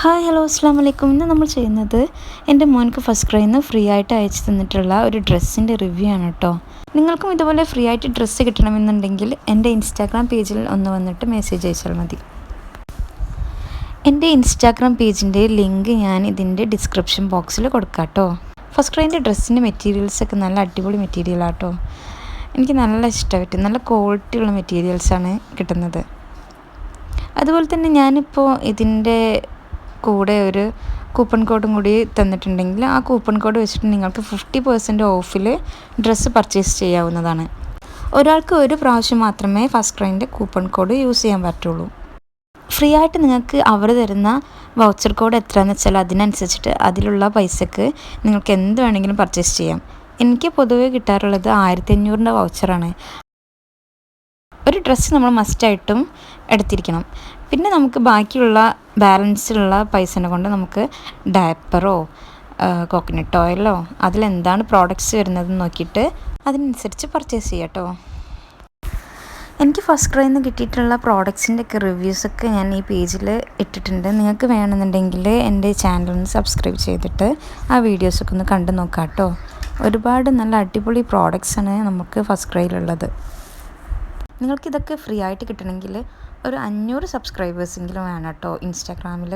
Hi hello അസ്സാം വലൈക്കും. ഇന്ന് നമ്മൾ ചെയ്യുന്നത് എൻ്റെ മോനക്ക് ഫസ്റ്റ് ക്രൈയിൽ നിന്ന് ഫ്രീ ആയിട്ട് അയച്ചു തന്നിട്ടുള്ള ഒരു ഡ്രസ്സിൻ്റെ റിവ്യൂ ആണ് കേട്ടോ. നിങ്ങൾക്കും ഇതുപോലെ ഫ്രീ ആയിട്ട് ഡ്രസ്സ് കിട്ടണമെന്നുണ്ടെങ്കിൽ എൻ്റെ ഇൻസ്റ്റാഗ്രാം പേജിൽ ഒന്ന് വന്നിട്ട് മെസ്സേജ് അയച്ചാൽ മതി. എൻ്റെ ഇൻസ്റ്റാഗ്രാം പേജിൻ്റെ ലിങ്ക് ഞാൻ ഇതിൻ്റെ ഡിസ്ക്രിപ്ഷൻ ബോക്സിൽ കൊടുക്കാം കേട്ടോ. ഫസ്റ്റ് ക്രൈൻ്റെ ഡ്രസ്സിൻ്റെ മെറ്റീരിയൽസൊക്കെ നല്ല അടിപൊളി മെറ്റീരിയലാണ് കേട്ടോ. എനിക്ക് നല്ല ഇഷ്ടപ്പെട്ടു. നല്ല ക്വാളിറ്റി ഉള്ള മെറ്റീരിയൽസാണ് കിട്ടുന്നത്. അതുപോലെ തന്നെ ഞാനിപ്പോൾ ഇതിൻ്റെ കൂടെ ഒരു കൂപ്പൺ കോഡും കൂടി തന്നിട്ടുണ്ടെങ്കിൽ ആ കൂപ്പൺ കോഡ് വെച്ചിട്ട് നിങ്ങൾക്ക് 50% ഓഫിൽ ഡ്രസ്സ് പർച്ചേസ് ചെയ്യാവുന്നതാണ്. ഒരാൾക്ക് ഒരു പ്രാവശ്യം മാത്രമേ ഫസ്റ്റ് ക്രൈൻ്റെ കൂപ്പൺ കോഡ് യൂസ് ചെയ്യാൻ പറ്റുള്ളൂ. ഫ്രീ ആയിട്ട് നിങ്ങൾക്ക് അവർ തരുന്ന വൗച്ചർ കോഡ് എത്രയാണെന്ന് വെച്ചാൽ അതിനനുസരിച്ചിട്ട് അതിലുള്ള പൈസക്ക് നിങ്ങൾക്ക് എന്ത് വേണമെങ്കിലും പർച്ചേസ് ചെയ്യാം. എനിക്ക് പൊതുവേ കിട്ടാറുള്ളത് 1500 വൗച്ചറാണ്. ഒരു ഡ്രസ്സ് നമ്മൾ മസ്റ്റായിട്ടും എടുത്തിരിക്കണം. പിന്നെ നമുക്ക് ബാക്കിയുള്ള ബാലൻസിലുള്ള പൈസനെ കൊണ്ട് നമുക്ക് ഡയപ്പറോ കോക്കനട്ട് ഓയിലോ അതിലെന്താണ് പ്രോഡക്റ്റ്സ് വരുന്നതെന്ന് നോക്കിയിട്ട് അതിനനുസരിച്ച് പർച്ചേസ് ചെയ്യാം കേട്ടോ. എനിക്ക് ഫസ്റ്റ് ക്രൈയിൽ നിന്ന് കിട്ടിയിട്ടുള്ള പ്രോഡക്ട്സിൻ്റെ ഒക്കെ റിവ്യൂസൊക്കെ ഞാൻ ഈ പേജിൽ ഇട്ടിട്ടുണ്ട്. നിങ്ങൾക്ക് വേണമെന്നുണ്ടെങ്കിൽ എൻ്റെ ചാനലൊന്ന് സബ്സ്ക്രൈബ് ചെയ്തിട്ട് ആ വീഡിയോസൊക്കെ ഒന്ന് കണ്ടു നോക്കാം കേട്ടോ. ഒരുപാട് നല്ല അടിപൊളി പ്രോഡക്റ്റ്സാണ് നമുക്ക് ഫസ്റ്റ് ക്രൈയിലുള്ളത്. നിങ്ങൾക്കിതൊക്കെ ഫ്രീ ആയിട്ട് കിട്ടണമെങ്കിൽ ഒരു 500 സബ്സ്ക്രൈബേഴ്സെങ്കിലും വേണം കേട്ടോ ഇൻസ്റ്റാഗ്രാമിൽ.